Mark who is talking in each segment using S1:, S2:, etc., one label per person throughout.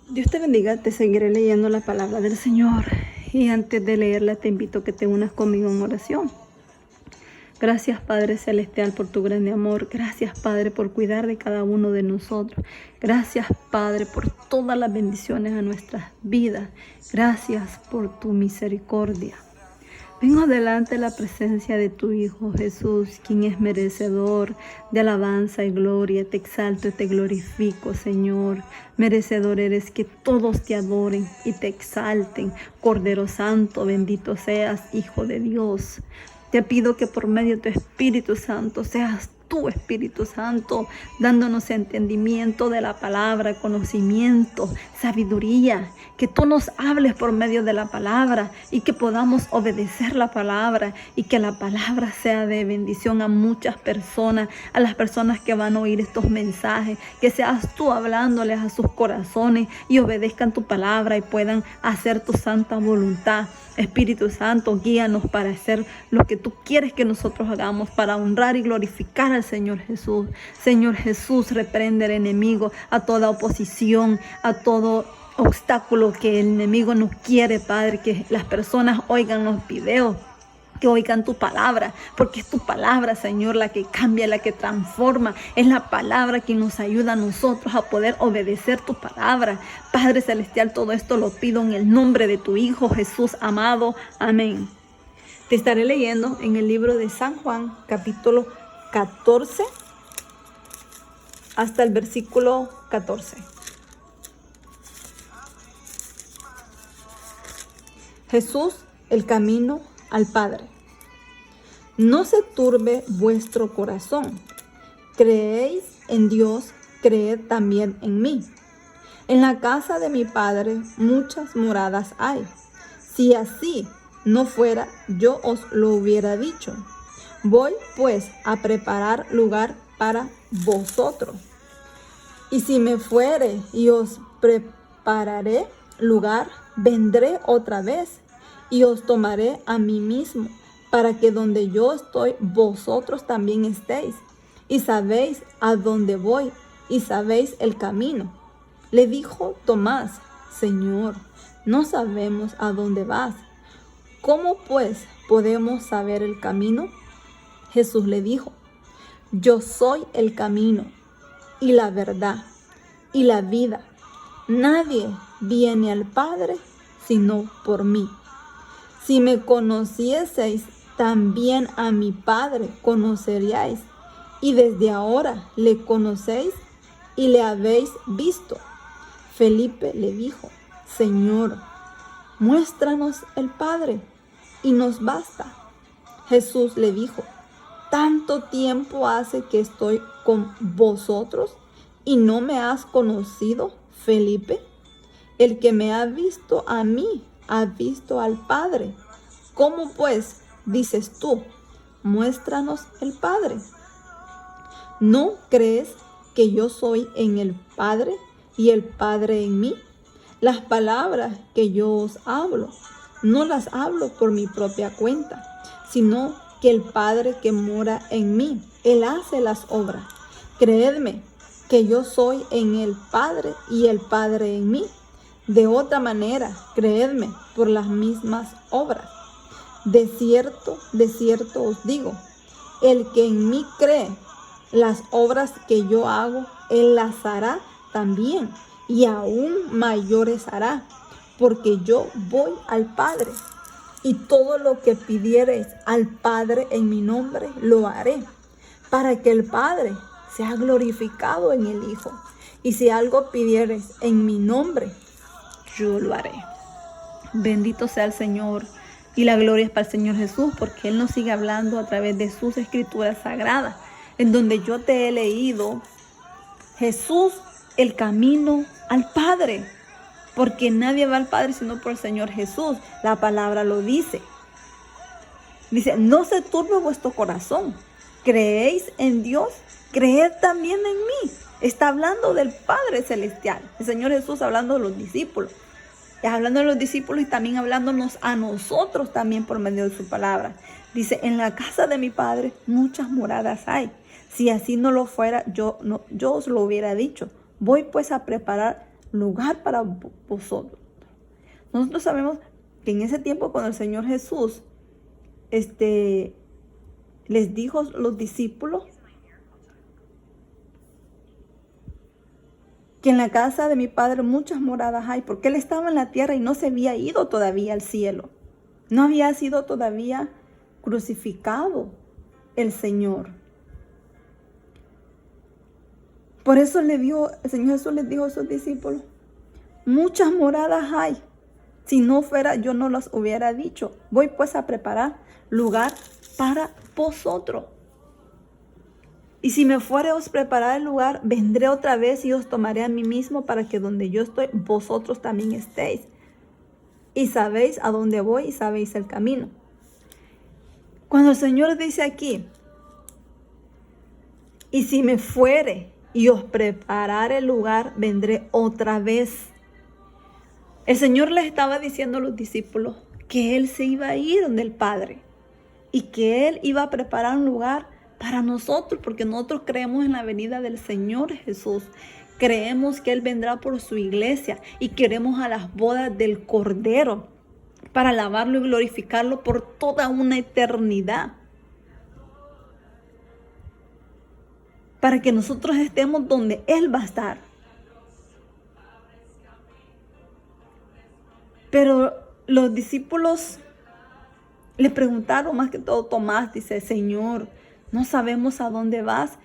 S1: Dios te bendiga, te seguiré leyendo la palabra del Señor. Y antes de leerla te invito a que te unas conmigo en oración. Gracias Padre Celestial por tu grande amor. Gracias Padre por cuidar de cada uno de nosotros. Gracias Padre por todas las bendiciones a nuestras vidas. Gracias por tu misericordia. Vengo delante de la presencia de tu Hijo Jesús, quien es merecedor de alabanza y gloria. Te exalto y te glorifico, Señor. Merecedor eres que todos te adoren y te exalten. Cordero Santo, bendito seas, Hijo de Dios. Te pido que por medio de tu Espíritu Santo seas tu Espíritu Santo, dándonos entendimiento de la palabra, conocimiento, sabiduría, que tú nos hables por medio de la palabra y que podamos obedecer la palabra y que la palabra sea de bendición a muchas personas, a las personas que van a oír estos mensajes, que seas tú hablándoles a sus corazones y obedezcan tu palabra y puedan hacer tu santa voluntad. Espíritu Santo, guíanos para hacer lo que tú quieres que nosotros hagamos, para honrar y glorificar al Señor Jesús. Señor Jesús, reprende al enemigo, a toda oposición, a todo obstáculo que el enemigo nos quiere, Padre, que las personas oigan los videos, que oigan tu palabra, porque es tu palabra, Señor, la que cambia, la que transforma. Es la palabra que nos ayuda a nosotros a poder obedecer tu palabra. Padre Celestial, todo esto lo pido en el nombre de tu Hijo Jesús amado. Amén. Te estaré leyendo en el libro de San Juan, capítulo 14, hasta el versículo 14. Jesús, el camino al Padre. No se turbe vuestro corazón. Creéis en Dios, creed también en mí. En la casa de mi Padre muchas moradas hay. Si así no fuera, yo os lo hubiera dicho. Voy pues a preparar lugar para vosotros. Y si me fuere y os prepararé lugar, vendré otra vez y os tomaré a mí mismo, para que donde yo estoy, vosotros también estéis. Y sabéis a dónde voy, y sabéis el camino. Le dijo Tomás: Señor, no sabemos a dónde vas. ¿Cómo pues podemos saber el camino? Jesús le dijo: Yo soy el camino, y la verdad, y la vida. Nadie viene al Padre sino por mí. Si me conocieseis, también a mi Padre conoceríais, y desde ahora le conocéis y le habéis visto. Felipe le dijo: Señor, muéstranos el Padre, y nos basta. Jesús le dijo: ¿Tanto tiempo hace que estoy con vosotros y no me has conocido, Felipe? El que me ha visto a mí, ha visto al Padre. ¿Cómo pues dices tú: muéstranos el Padre? ¿No crees que yo soy en el Padre y el Padre en mí? Las palabras que yo os hablo, no las hablo por mi propia cuenta, sino que el Padre que mora en mí, Él hace las obras. Creedme que yo soy en el Padre y el Padre en mí. De otra manera, creedme por las mismas obras. De cierto os digo, el que en mí cree, las obras que yo hago, él las hará también, y aún mayores hará, porque yo voy al Padre. Y todo lo que pidiereis al Padre en mi nombre, lo haré, para que el Padre sea glorificado en el Hijo. Y si algo pidiereis en mi nombre, yo lo haré. Bendito sea el Señor, y la gloria es para el Señor Jesús, porque Él nos sigue hablando a través de sus escrituras sagradas, en donde yo te he leído: Jesús, el camino al Padre, porque nadie va al Padre sino por el Señor Jesús. La palabra lo dice. Dice: no se turbe vuestro corazón. ¿Creéis en Dios? Creed también en mí. Está hablando del Padre Celestial. El Señor Jesús hablando de los discípulos. Hablando de los discípulos y también hablándonos a nosotros también por medio de su palabra. Dice: en la casa de mi Padre muchas moradas hay. Si así no lo fuera, yo os lo hubiera dicho. Voy pues a preparar lugar para vosotros. Nosotros sabemos que en ese tiempo cuando el Señor Jesús les dijo a los discípulos que en la casa de mi Padre muchas moradas hay, porque Él estaba en la tierra y no se había ido todavía al cielo. No había sido todavía crucificado el Señor. Por eso el Señor Jesús les dijo a sus discípulos, muchas moradas hay. Si no fuera, yo no los hubiera dicho. Voy pues a preparar lugar para vosotros. Y si me fuere os preparar el lugar, vendré otra vez y os tomaré a mí mismo para que donde yo estoy, vosotros también estéis. Y sabéis a dónde voy y sabéis el camino. Cuando el Señor dice aquí, y si me fuere y os prepararé el lugar, vendré otra vez. El Señor les estaba diciendo a los discípulos que Él se iba a ir donde el Padre y que Él iba a preparar un lugar para nosotros, porque nosotros creemos en la venida del Señor Jesús. Creemos que Él vendrá por su iglesia y queremos a las bodas del Cordero para alabarlo y glorificarlo por toda una eternidad. Para que nosotros estemos donde Él va a estar. Pero los discípulos le preguntaron, más que todo Tomás, dice, Señor, no sabemos a dónde vas.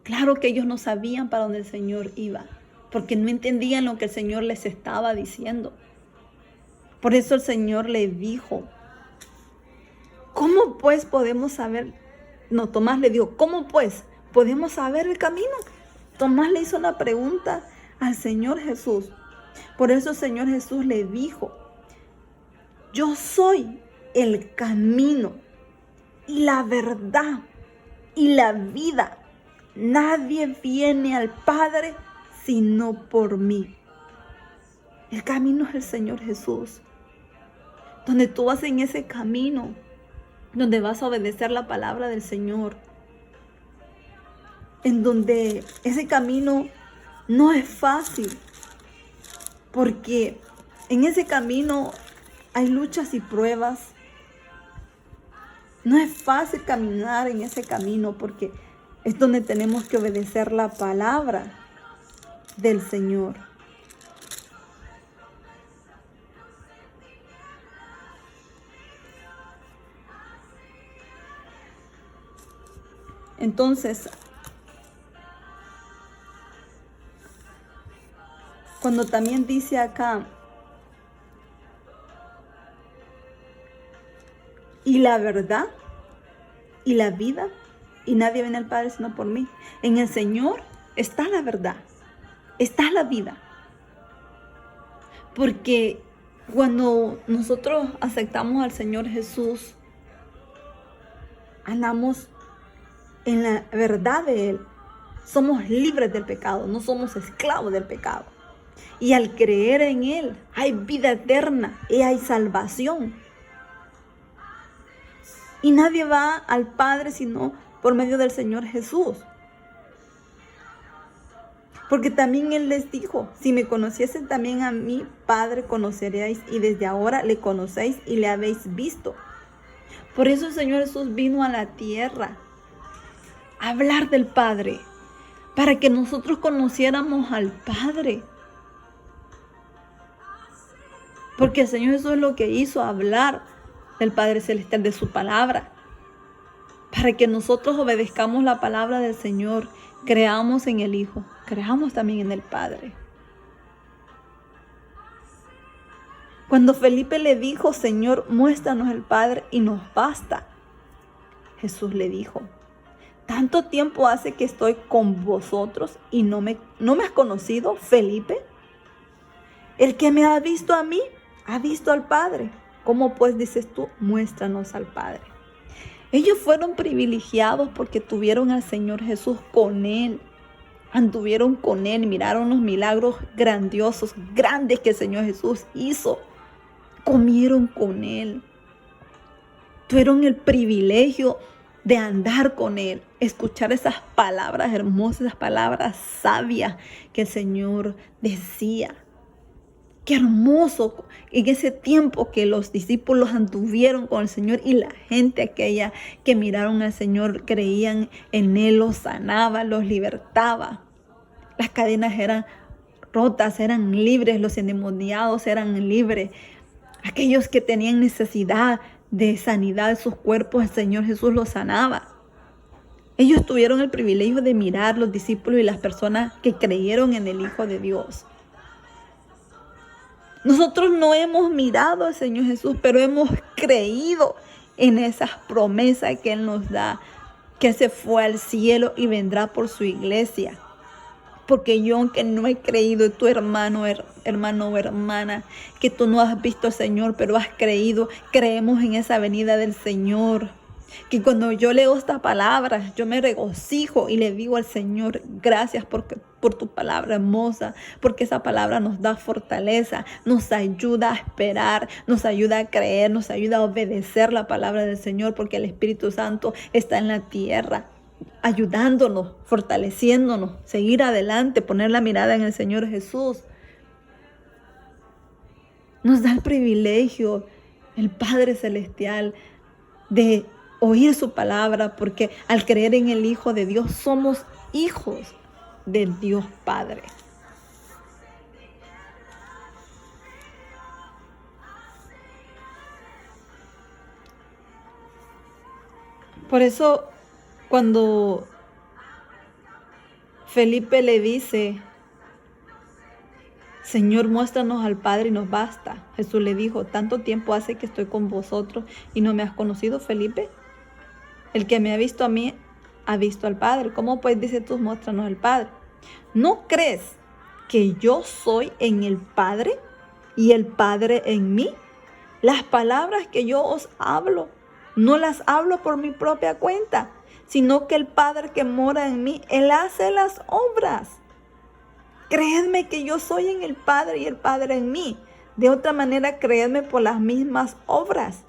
S1: Claro que ellos no sabían para dónde el Señor iba, porque no entendían lo que el Señor les estaba diciendo. Por eso el Señor le dijo, ¿cómo pues podemos saber? No, Tomás le dijo, ¿cómo pues podemos saber el camino? Tomás le hizo una pregunta al Señor Jesús. Por eso el Señor Jesús le dijo, yo soy el camino y la verdad y la vida. Nadie viene al Padre sino por mí. El camino es el Señor Jesús. Donde tú vas en ese camino, donde vas a obedecer la palabra del Señor. En donde ese camino no es fácil. Porque en ese camino hay luchas y pruebas. No es fácil caminar en ese camino porque es donde tenemos que obedecer la palabra del Señor. Entonces, cuando también dice acá, y la verdad y la vida, y nadie viene al Padre sino por mí. En el Señor está la verdad, está la vida. Porque cuando nosotros aceptamos al Señor Jesús, andamos en la verdad de Él. Somos libres del pecado, no somos esclavos del pecado. Y al creer en Él hay vida eterna y hay salvación. Y nadie va al Padre sino por medio del Señor Jesús. Porque también Él les dijo, si me conociesen también a mi Padre conoceríais, y desde ahora le conocéis y le habéis visto. Por eso el Señor Jesús vino a la tierra a hablar del Padre, para que nosotros conociéramos al Padre. Porque el Señor Jesús es lo que hizo, hablar del Padre Celestial, de su palabra, para que nosotros obedezcamos la palabra del Señor, creamos en el Hijo, creamos también en el Padre. Cuando Felipe le dijo, Señor, muéstranos el Padre y nos basta, Jesús le dijo, ¿tanto tiempo hace que estoy con vosotros y no me has conocido, Felipe? El que me ha visto a mí, ha visto al Padre. ¿Cómo pues dices tú, muéstranos al Padre? Ellos fueron privilegiados porque tuvieron al Señor Jesús con Él. Anduvieron con Él, miraron los milagros grandiosos, grandes que el Señor Jesús hizo. Comieron con Él. Tuvieron el privilegio de andar con Él, escuchar esas palabras hermosas, esas palabras sabias que el Señor decía. Qué hermoso en ese tiempo que los discípulos anduvieron con el Señor y la gente aquella que miraron al Señor creían en Él, los sanaba, los libertaba. Las cadenas eran rotas, eran libres, los endemoniados eran libres. Aquellos que tenían necesidad de sanidad de sus cuerpos, el Señor Jesús los sanaba. Ellos tuvieron el privilegio de mirar los discípulos y las personas que creyeron en el Hijo de Dios. Nosotros no hemos mirado al Señor Jesús, pero hemos creído en esas promesas que Él nos da, que Él se fue al cielo y vendrá por su iglesia. Porque yo, aunque no he creído, tu hermano o hermana, que tú no has visto al Señor, pero has creído, creemos en esa venida del Señor. Que cuando yo leo estas palabras, yo me regocijo y le digo al Señor, gracias por tu palabra hermosa, porque esa palabra nos da fortaleza, nos ayuda a esperar, nos ayuda a creer, nos ayuda a obedecer la palabra del Señor, porque el Espíritu Santo está en la tierra, ayudándonos, fortaleciéndonos, seguir adelante, poner la mirada en el Señor Jesús. Nos da el privilegio, el Padre Celestial, de oír su palabra, porque al creer en el Hijo de Dios somos hijos del Dios Padre. Por eso cuando Felipe le dice, Señor, muéstranos al Padre y nos basta, Jesús le dijo, ¿tanto tiempo hace que estoy con vosotros y no me has conocido, Felipe? El que me ha visto a mí, ha visto al Padre. ¿Cómo pues dice tú, muéstranos al Padre? ¿No crees que yo soy en el Padre y el Padre en mí? Las palabras que yo os hablo, no las hablo por mi propia cuenta, sino que el Padre que mora en mí, Él hace las obras. Creedme que yo soy en el Padre y el Padre en mí. De otra manera, creedme por las mismas obras.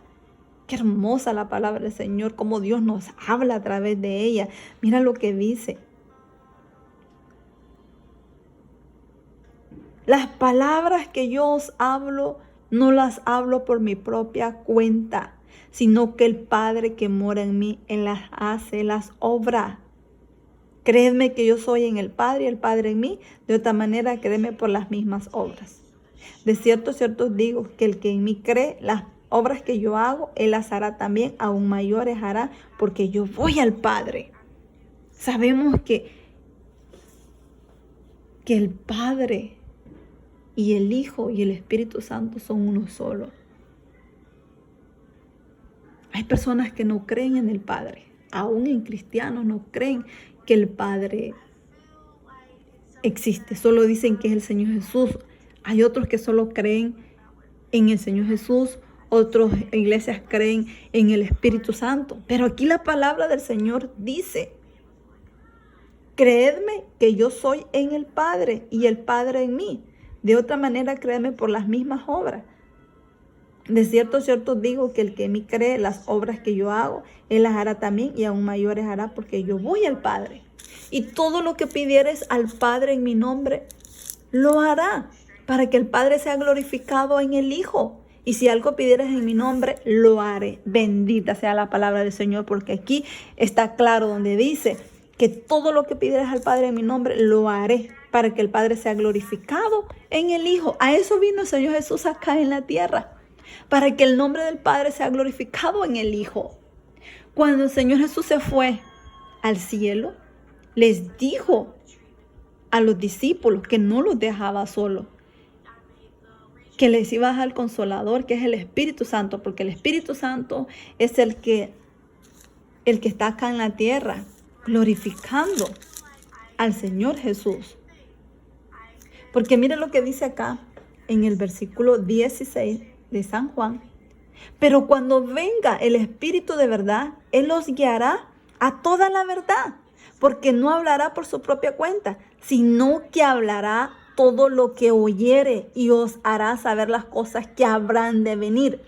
S1: Qué hermosa la palabra del Señor, cómo Dios nos habla a través de ella. Mira lo que dice. Las palabras que yo os hablo, no las hablo por mi propia cuenta, sino que el Padre que mora en mí, Él las hace, las obras. Creedme que yo soy en el Padre y el Padre en mí. De otra manera, créeme por las mismas obras. De cierto os digo que el que en mí cree, las obras que yo hago, Él las hará también, aún mayores hará, porque yo voy al Padre. Sabemos que el Padre y el Hijo y el Espíritu Santo son uno solo. Hay personas que no creen en el Padre, aún en cristianos no creen que el Padre existe, solo dicen que es el Señor Jesús. Hay otros que solo creen en el Señor Jesús, otras iglesias creen en el Espíritu Santo. Pero aquí la palabra del Señor dice, creedme que yo soy en el Padre y el Padre en mí. De otra manera, créedme por las mismas obras. De cierto digo que el que en mí cree, las obras que yo hago, Él las hará también y aún mayores hará, porque yo voy al Padre. Y todo lo que pidieres al Padre en mi nombre, lo hará, para que el Padre sea glorificado en el Hijo. Y si algo pidieres en mi nombre, lo haré. Bendita sea la palabra del Señor, porque aquí está claro donde dice que todo lo que pidieres al Padre en mi nombre, lo haré, para que el Padre sea glorificado en el Hijo. A eso vino el Señor Jesús acá en la tierra, para que el nombre del Padre sea glorificado en el Hijo. Cuando el Señor Jesús se fue al cielo, les dijo a los discípulos que no los dejaba solos, que les iba a dejar el Consolador, que es el Espíritu Santo, porque el Espíritu Santo es el que está acá en la tierra, glorificando al Señor Jesús. Porque miren lo que dice acá en el versículo 16 de San Juan. Pero cuando venga el Espíritu de verdad, Él los guiará a toda la verdad, porque no hablará por su propia cuenta, sino que hablará todo lo que oyere y os hará saber las cosas que habrán de venir.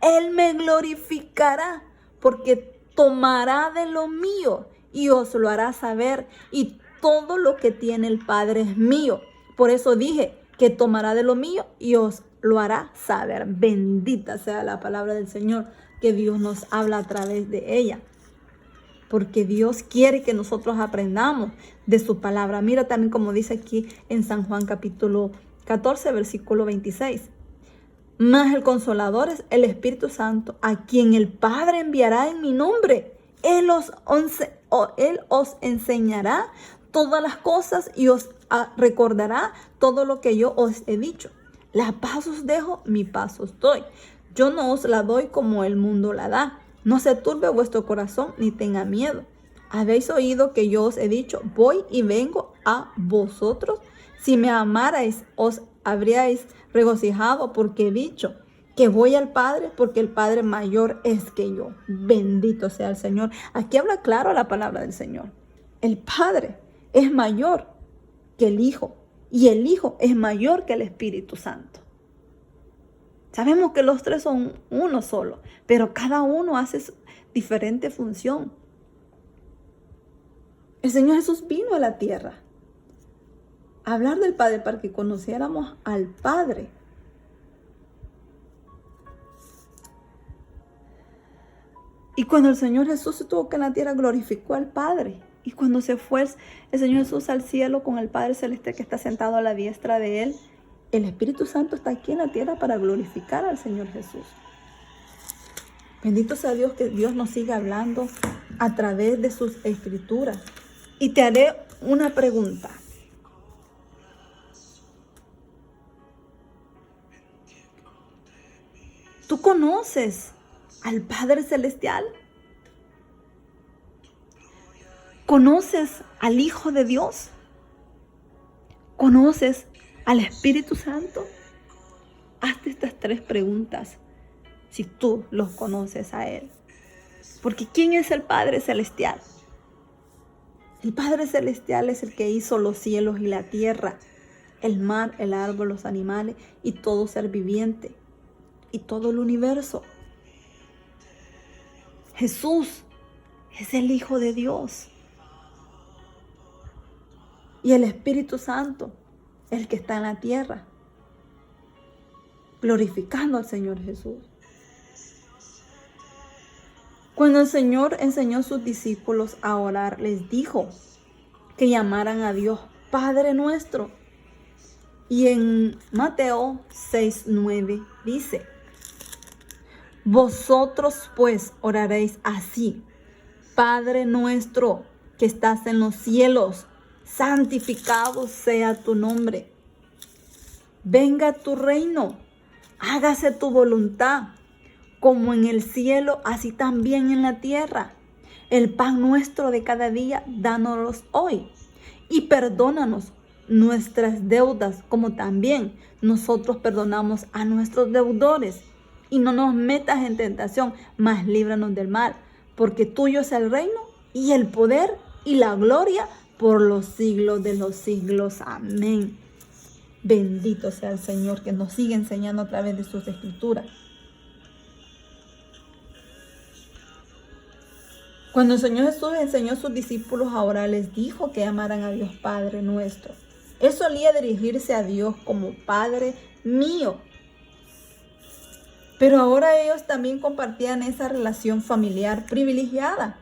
S1: Él me glorificará, porque tomará de lo mío y os lo hará saber, y todo lo que tiene el Padre es mío. Por eso dije que tomará de lo mío y os lo hará saber. Bendita sea la palabra del Señor, que Dios nos habla a través de ella. Porque Dios quiere que nosotros aprendamos de su palabra. Mira también como dice aquí en San Juan capítulo 14, versículo 26. Mas el Consolador es el Espíritu Santo, a quien el Padre enviará en mi nombre. Él os enseñará todas las cosas y os recordará todo lo que yo os he dicho. La paz os dejo, mi paz os doy. Yo no os la doy como el mundo la da. No se turbe vuestro corazón ni tenga miedo. Habéis oído que yo os he dicho, voy y vengo a vosotros. Si me amarais, os habríais regocijado, porque he dicho que voy al Padre, porque el Padre mayor es que yo. Bendito sea el Señor. Aquí habla claro la palabra del Señor. El Padre es mayor que el Hijo, y el Hijo es mayor que el Espíritu Santo. Sabemos que los tres son uno solo, pero cada uno hace diferente función. El Señor Jesús vino a la tierra a hablar del Padre para que conociéramos al Padre. Y cuando el Señor Jesús estuvo acá en la tierra, glorificó al Padre. Y cuando se fue el Señor Jesús al cielo con el Padre Celestial que está sentado a la diestra de Él, el Espíritu Santo está aquí en la tierra para glorificar al Señor Jesús. Bendito sea Dios, que Dios nos siga hablando a través de sus escrituras. Y te haré una pregunta. ¿Tú conoces al Padre Celestial? ¿Conoces al Hijo de Dios? ¿Conoces al Espíritu Santo? Hazte estas tres preguntas si tú los conoces a Él. Porque ¿quién es el Padre Celestial? El Padre Celestial es el que hizo los cielos y la tierra, el mar, el árbol, los animales y todo ser viviente y todo el universo. Jesús es el Hijo de Dios. Y el Espíritu Santo, el que está en la tierra, glorificando al Señor Jesús. Cuando el Señor enseñó a sus discípulos a orar, les dijo que llamaran a Dios Padre nuestro. Y en Mateo 6:9 dice, vosotros pues oraréis así: Padre nuestro que estás en los cielos, santificado sea tu nombre. Venga tu reino, hágase tu voluntad, como en el cielo, así también en la tierra. El pan nuestro de cada día, dánoslo hoy. Y perdónanos nuestras deudas, como también nosotros perdonamos a nuestros deudores. Y no nos metas en tentación, mas líbranos del mal. Porque tuyo es el reino, y el poder, y la gloria, por los siglos de los siglos. Amén. Bendito sea el Señor, que nos sigue enseñando a través de sus escrituras. Cuando el Señor Jesús enseñó a sus discípulos a orar, les dijo que llamaran a Dios Padre nuestro. Él solía dirigirse a Dios como Padre mío. Pero ahora ellos también compartían esa relación familiar privilegiada.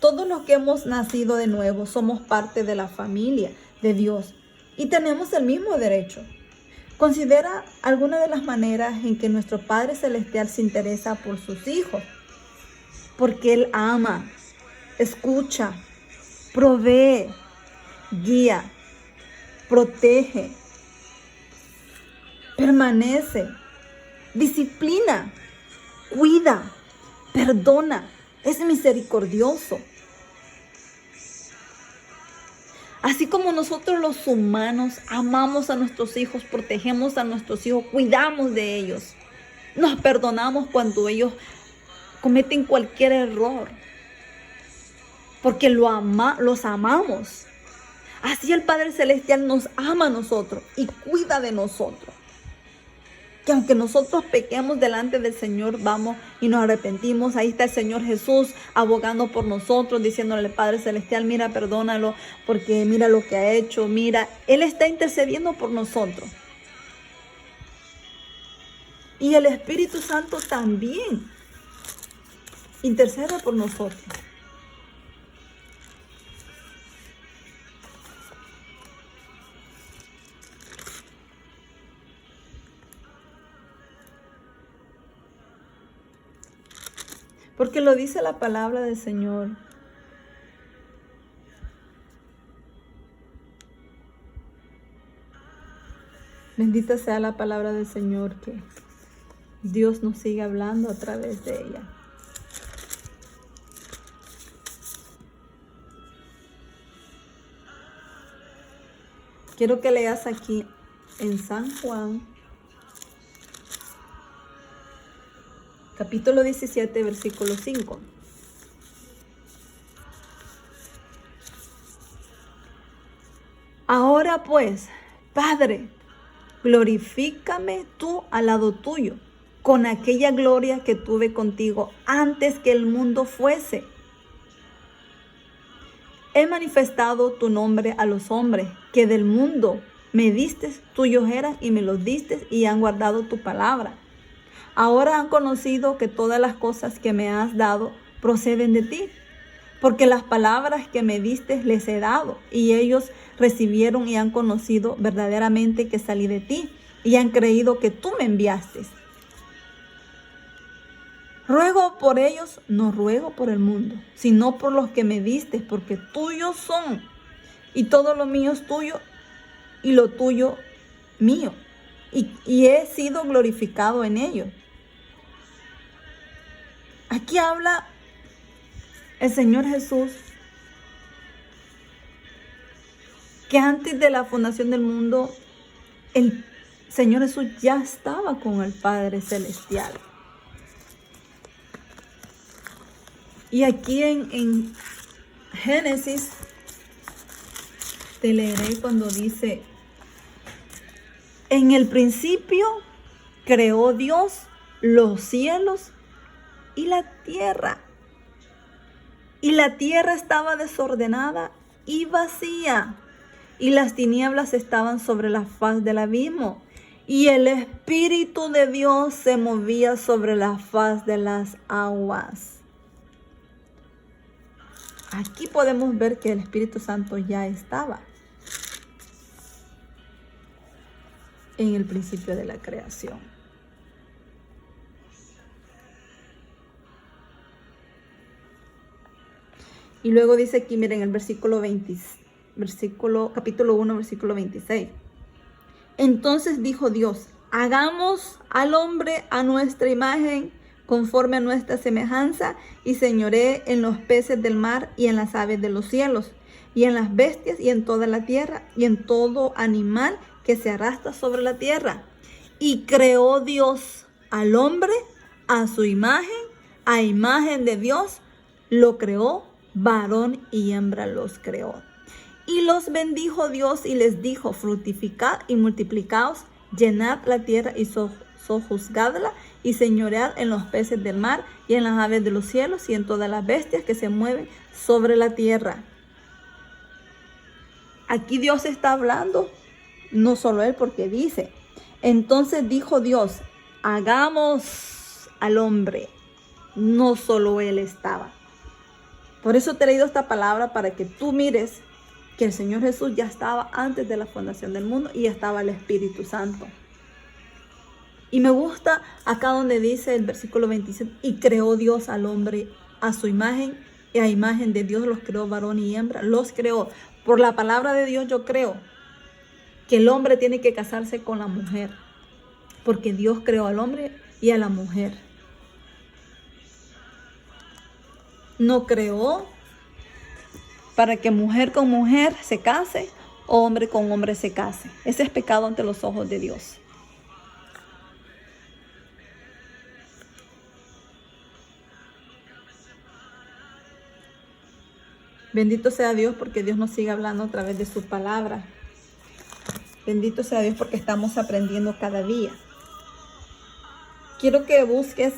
S1: Todos los que hemos nacido de nuevo somos parte de la familia de Dios y tenemos el mismo derecho. Considera algunas de las maneras en que nuestro Padre Celestial se interesa por sus hijos. Porque Él ama, escucha, provee, guía, protege, permanece, disciplina, cuida, perdona, es misericordioso. Así como nosotros los humanos amamos a nuestros hijos, protegemos a nuestros hijos, cuidamos de ellos, nos perdonamos cuando ellos cometen cualquier error, porque los amamos. Así el Padre Celestial nos ama a nosotros y cuida de nosotros. Que aunque nosotros pequemos delante del Señor, vamos y nos arrepentimos. Ahí está el Señor Jesús abogando por nosotros, diciéndole al Padre Celestial, mira, perdónalo, porque mira lo que ha hecho, mira. Él está intercediendo por nosotros. Y el Espíritu Santo también intercede por nosotros. Porque lo dice la palabra del Señor. Bendita sea la palabra del Señor, que Dios nos sigue hablando a través de ella. Quiero que leas aquí en San Juan, capítulo 17, versículo 5. Ahora pues, Padre, glorifícame tú al lado tuyo, con aquella gloria que tuve contigo antes que el mundo fuese. He manifestado tu nombre a los hombres, que del mundo me diste, tuyos eran y me los diste y han guardado tu palabra. Ahora han conocido que todas las cosas que me has dado proceden de ti, porque las palabras que me diste les he dado, y ellos recibieron y han conocido verdaderamente que salí de ti, y han creído que tú me enviaste. Ruego por ellos, no ruego por el mundo, sino por los que me diste, porque tuyos son, y todo lo mío es tuyo, y lo tuyo mío, y he sido glorificado en ellos. Aquí habla el Señor Jesús que antes de la fundación del mundo, el Señor Jesús ya estaba con el Padre Celestial. Y aquí en Génesis, te leeré cuando dice, en el principio creó Dios los cielos y la tierra. Y la tierra estaba desordenada y vacía, y las tinieblas estaban sobre la faz del abismo, y el Espíritu de Dios se movía sobre la faz de las aguas. Aquí podemos ver que el Espíritu Santo ya estaba en el principio de la creación. Y luego dice aquí, miren, el capítulo 1, versículo 26. Entonces dijo Dios, hagamos al hombre a nuestra imagen, conforme a nuestra semejanza, y señoree en los peces del mar y en las aves de los cielos, y en las bestias y en toda la tierra, y en todo animal que se arrastra sobre la tierra. Y creó Dios al hombre a su imagen, a imagen de Dios lo creó, varón y hembra los creó. Y los bendijo Dios y les dijo, fructificad y multiplicaos, llenad la tierra y sojuzgadla, y señoread en los peces del mar y en las aves de los cielos y en todas las bestias que se mueven sobre la tierra. Aquí Dios está hablando, no solo él, porque dice, entonces dijo Dios, hagamos al hombre. No solo él estaba. Por eso te he leído esta palabra, para que tú mires que el Señor Jesús ya estaba antes de la fundación del mundo y estaba el Espíritu Santo. Y me gusta acá donde dice el versículo 27, y creó Dios al hombre a su imagen, y a imagen de Dios los creó, varón y hembra, los creó. Por la palabra de Dios yo creo que el hombre tiene que casarse con la mujer, porque Dios creó al hombre y a la mujer. No creó para que mujer con mujer se case, o hombre con hombre se case. Ese es pecado ante los ojos de Dios. Bendito sea Dios, porque Dios nos sigue hablando a través de su palabra. Bendito sea Dios, porque estamos aprendiendo cada día. Quiero que busques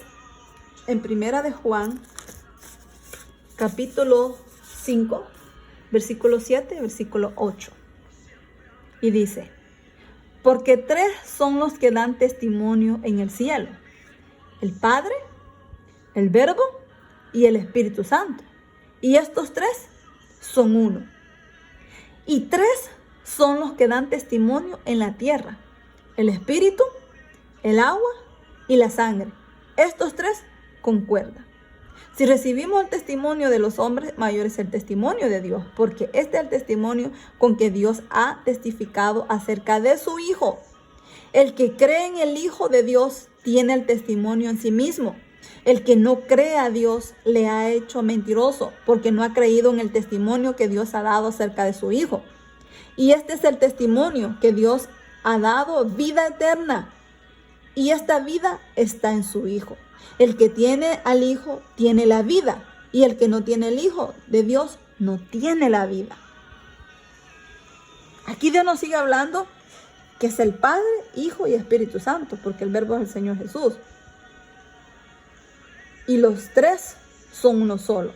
S1: en Primera de Juan, capítulo 5, versículo 7, versículo 8. Y dice, Porque tres son los que dan testimonio en el cielo: el Padre, el Verbo y el Espíritu Santo. Y estos tres son uno. Y tres son los que dan testimonio en la tierra: el Espíritu, el agua y la sangre. Estos tres concuerdan. Si recibimos el testimonio de los hombres, mayor es el testimonio de Dios, porque este es el testimonio con que Dios ha testificado acerca de su Hijo. El que cree en el Hijo de Dios tiene el testimonio en sí mismo. El que no cree a Dios le ha hecho mentiroso, porque no ha creído en el testimonio que Dios ha dado acerca de su Hijo. Y este es el testimonio, que Dios ha dado vida eterna, y esta vida está en su Hijo. El que tiene al Hijo tiene la vida, y el que no tiene el Hijo de Dios no tiene la vida. Aquí Dios nos sigue hablando que es el Padre, Hijo y Espíritu Santo, porque el Verbo es el Señor Jesús. Y los tres son uno solo.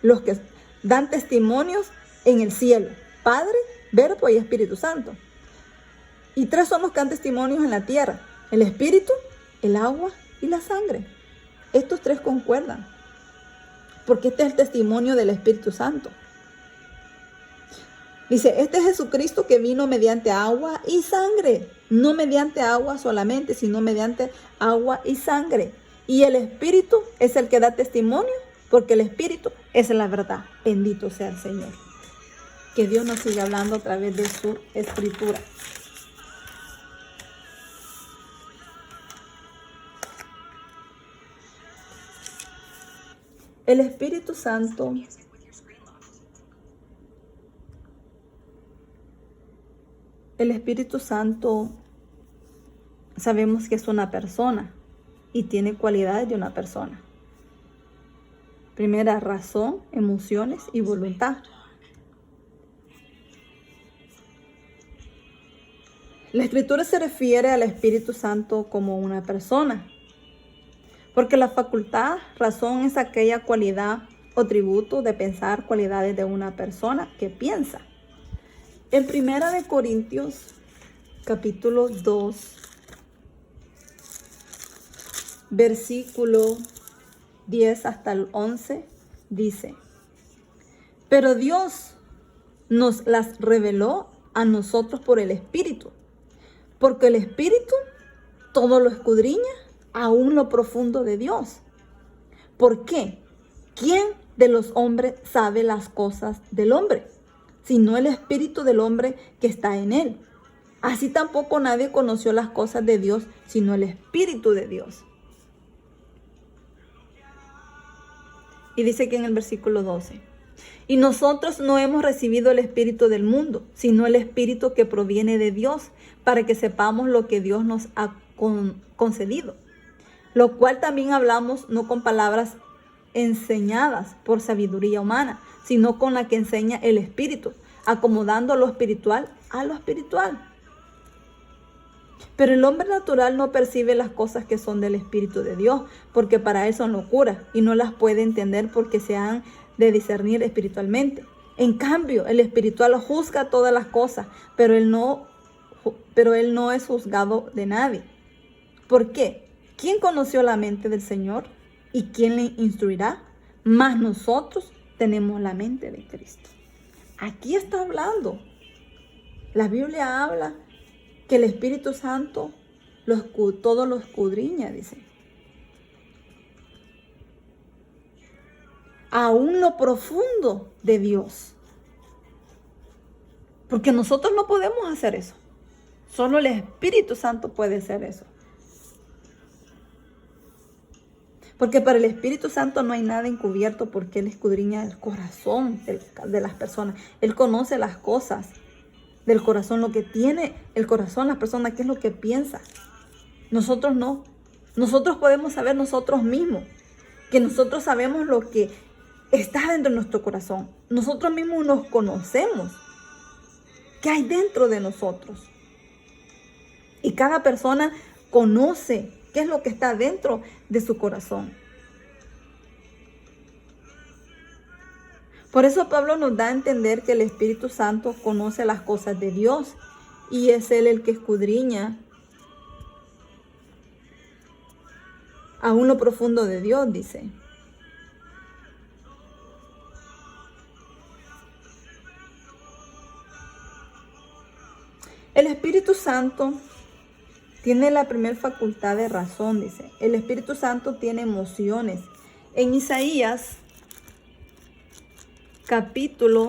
S1: Los que dan testimonios en el cielo: Padre, Verbo y Espíritu Santo. Y tres son los que dan testimonios en la tierra: el Espíritu, el agua y la sangre. Estos tres concuerdan, porque este es el testimonio del Espíritu Santo. Dice, este es Jesucristo que vino mediante agua y sangre. No mediante agua solamente, sino mediante agua y sangre. Y el Espíritu es el que da testimonio, porque el Espíritu es la verdad. Bendito sea el Señor. Que Dios nos siga hablando a través de su Escritura. El Espíritu Santo sabemos que es una persona y tiene cualidades de una persona. Primera, razón, emociones y voluntad. La Escritura se refiere al Espíritu Santo como una persona, porque la facultad, razón, es aquella cualidad o tributo de pensar, cualidades de una persona que piensa. En 1 Corintios, capítulo 2, versículo 10 hasta el 11, dice: pero Dios nos las reveló a nosotros por el Espíritu, porque el Espíritu todo lo escudriña, aún lo profundo de Dios. ¿Por qué? ¿Quién de los hombres sabe las cosas del hombre, sino el Espíritu del hombre que está en él? Así tampoco nadie conoció las cosas de Dios, sino el Espíritu de Dios. Y dice que en el versículo 12, y nosotros no hemos recibido el espíritu del mundo, sino el Espíritu que proviene de Dios, para que sepamos lo que Dios nos ha concedido. Lo cual también hablamos no con palabras enseñadas por sabiduría humana, sino con la que enseña el Espíritu, acomodando lo espiritual a lo espiritual. Pero el hombre natural no percibe las cosas que son del Espíritu de Dios, porque para él son locura, y no las puede entender porque se han de discernir espiritualmente. En cambio, el espiritual juzga todas las cosas, pero él no es juzgado de nadie. ¿Por qué? ¿Quién conoció la mente del Señor? ¿Y quién le instruirá? Mas nosotros tenemos la mente de Cristo. Aquí está hablando. La Biblia habla que el Espíritu Santo todo lo escudriña, dice. Aún lo profundo de Dios. Porque nosotros no podemos hacer eso. Solo el Espíritu Santo puede hacer eso. Porque para el Espíritu Santo no hay nada encubierto, porque Él escudriña el corazón de las personas. Él conoce las cosas del corazón, lo que tiene el corazón, las personas, qué es lo que piensa. Nosotros no. Nosotros podemos saber nosotros mismos, que nosotros sabemos lo que está dentro de nuestro corazón. Nosotros mismos nos conocemos. ¿Qué hay dentro de nosotros? Y cada persona conoce qué es lo que está dentro de su corazón. Por eso Pablo nos da a entender que el Espíritu Santo conoce las cosas de Dios y es Él el que escudriña aún lo profundo de Dios, dice. El Espíritu Santo tiene la primera facultad de razón, dice. El Espíritu Santo tiene emociones. En Isaías, capítulo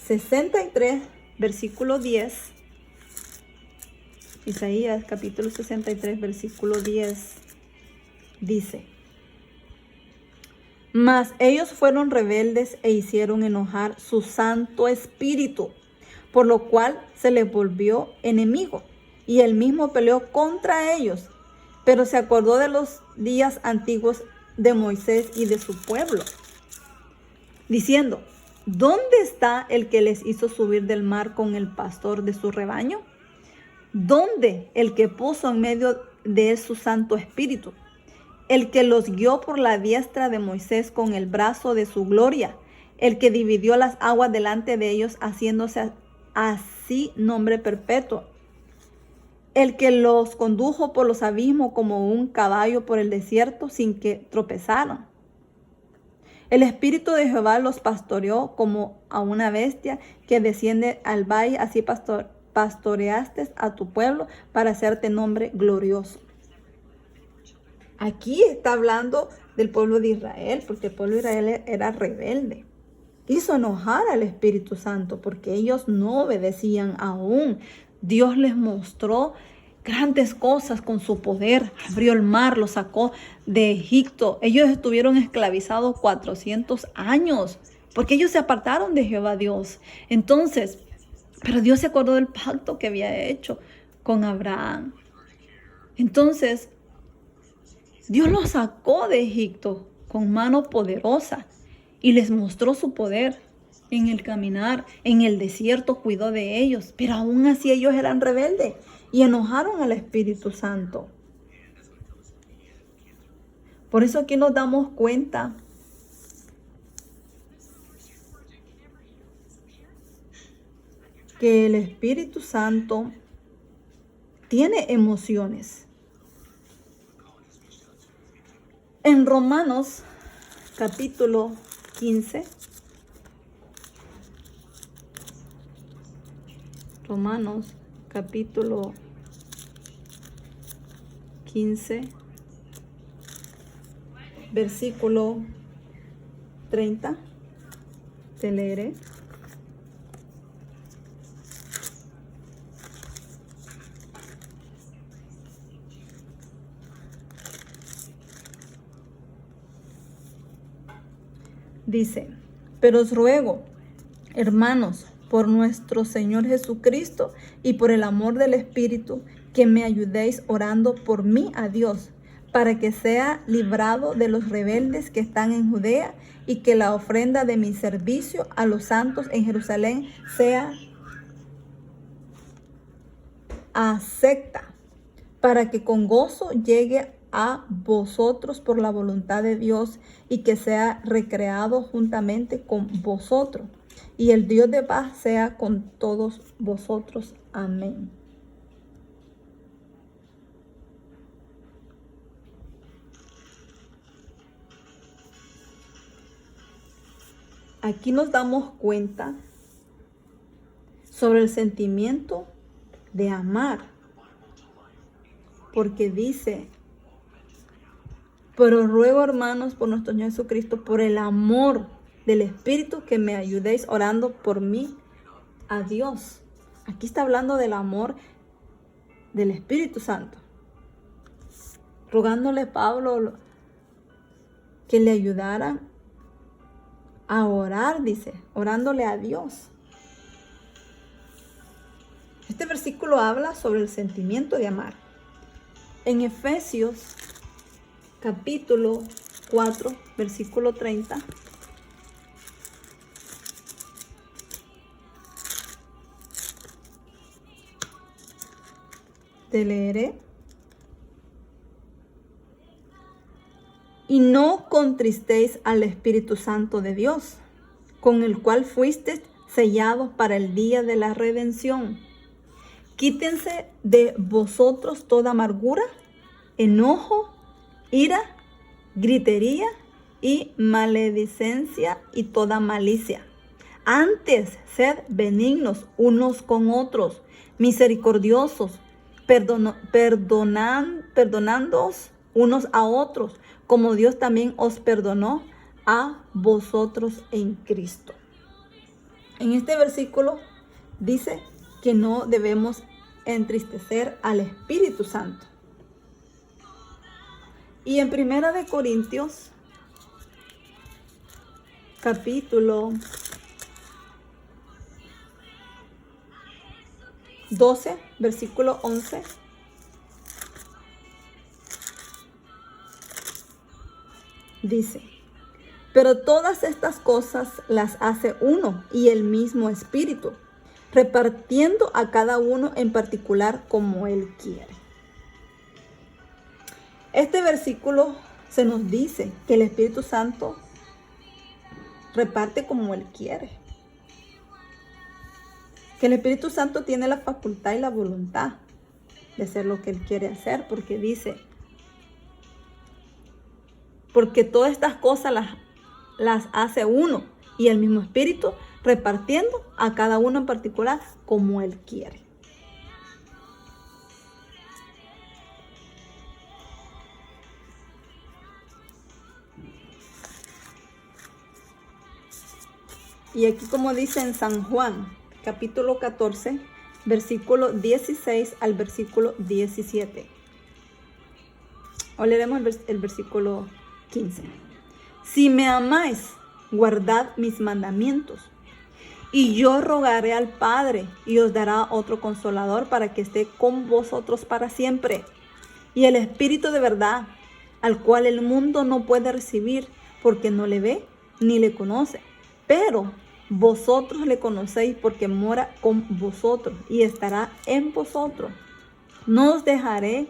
S1: 63, versículo 10. Isaías, capítulo 63, versículo 10, dice: Mas ellos fueron rebeldes e hicieron enojar su Santo Espíritu, por lo cual se les volvió enemigo. Y él mismo peleó contra ellos, pero se acordó de los días antiguos de Moisés y de su pueblo, diciendo: ¿Dónde está el que les hizo subir del mar con el pastor de su rebaño? ¿Dónde el que puso en medio de él su Santo Espíritu? El que los guió por la diestra de Moisés con el brazo de su gloria, el que dividió las aguas delante de ellos, haciéndose así nombre perpetuo, el que los condujo por los abismos como un caballo por el desierto sin que tropezaran. El Espíritu de Jehová los pastoreó como a una bestia que desciende al valle, así pastoreaste a tu pueblo para hacerte nombre glorioso. Aquí está hablando del pueblo de Israel, porque el pueblo de Israel era rebelde. Hizo enojar al Espíritu Santo porque ellos no obedecían aún. Dios les mostró grandes cosas con su poder. Abrió el mar, los sacó de Egipto. Ellos estuvieron esclavizados 400 años porque ellos se apartaron de Jehová Dios. Entonces, pero Dios se acordó del pacto que había hecho con Abraham. Entonces, Dios los sacó de Egipto con mano poderosa y les mostró su poder en el caminar, en el desierto cuidó de ellos, pero aún así ellos eran rebeldes y enojaron al Espíritu Santo. Por eso aquí nos damos cuenta que el Espíritu Santo tiene emociones. En Romanos capítulo 15, Romanos capítulo 15, versículo 30, te leeré. Dice: pero os ruego, hermanos, por nuestro Señor Jesucristo y por el amor del Espíritu, que me ayudéis orando por mí a Dios, para que sea librado de los rebeldes que están en Judea, y que la ofrenda de mi servicio a los santos en Jerusalén sea acepta, para que con gozo llegue a vosotros por la voluntad de Dios, y que sea recreado juntamente con vosotros. Y el Dios de paz sea con todos vosotros. Amén. Aquí nos damos cuenta sobre el sentimiento de amar, porque dice: pero ruego, hermanos, por nuestro Señor Jesucristo, por el amor del Espíritu, que me ayudéis orando por mí a Dios. Aquí está hablando del amor del Espíritu Santo, rogándole a Pablo que le ayudara a orar, dice, orándole a Dios. Este versículo habla sobre el sentimiento de amar. En Efesios capítulo 4, versículo 30. Te leeré. Y no contristéis al Espíritu Santo de Dios, con el cual fuisteis sellados para el día de la redención. Quítense de vosotros toda amargura, enojo, ira, gritería y maledicencia y toda malicia. Antes, sed benignos unos con otros, misericordiosos, perdonándoos unos a otros, como Dios también os perdonó a vosotros en Cristo. En este versículo dice que no debemos entristecer al Espíritu Santo. Y en 1 Corintios, capítulo 12, versículo 11, dice: pero todas estas cosas las hace uno y el mismo Espíritu, repartiendo a cada uno en particular como Él quiere. Este versículo se nos dice que el Espíritu Santo reparte como Él quiere. Que el Espíritu Santo tiene la facultad y la voluntad de hacer lo que Él quiere hacer, porque dice, porque todas estas cosas las hace uno y el mismo Espíritu, repartiendo a cada uno en particular como Él quiere. Y aquí, como dice en San Juan, capítulo 14, versículo 16 al versículo 17. O leeremos el versículo 15. Si me amáis, guardad mis mandamientos. Y yo rogaré al Padre y os dará otro consolador para que esté con vosotros para siempre. Y el Espíritu de verdad, al cual el mundo no puede recibir porque no le ve ni le conoce. Pero vosotros le conocéis porque mora con vosotros y estará en vosotros. No os dejaré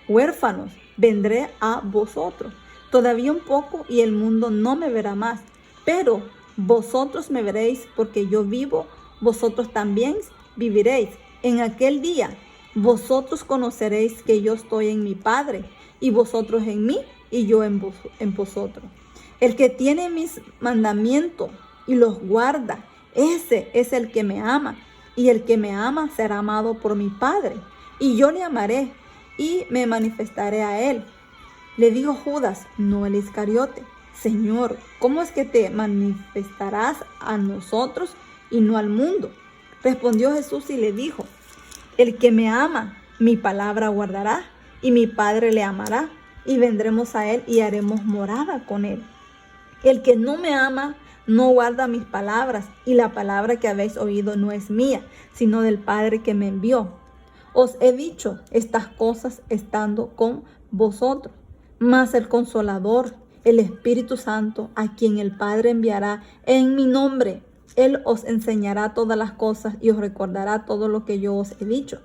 S1: huérfanos, vendré a vosotros. Todavía un poco y el mundo no me verá más, pero vosotros me veréis porque yo vivo, vosotros también viviréis. En aquel día vosotros conoceréis que yo estoy en mi Padre y vosotros en mí y yo en vosotros. El que tiene mis mandamientos y los guarda, ese es el que me ama, y el que me ama será amado por mi Padre, y yo le amaré y me manifestaré a él. Le dijo Judas, no el Iscariote: Señor, ¿cómo es que te manifestarás a nosotros y no al mundo? Respondió Jesús y le dijo: el que me ama, mi palabra guardará, y mi Padre le amará, y vendremos a él y haremos morada con él. El que no me ama, no guarda mis palabras, y la palabra que habéis oído no es mía, sino del Padre que me envió. Os he dicho estas cosas estando con vosotros, mas el Consolador, el Espíritu Santo, a quien el Padre enviará en mi nombre, Él os enseñará todas las cosas y os recordará todo lo que yo os he dicho.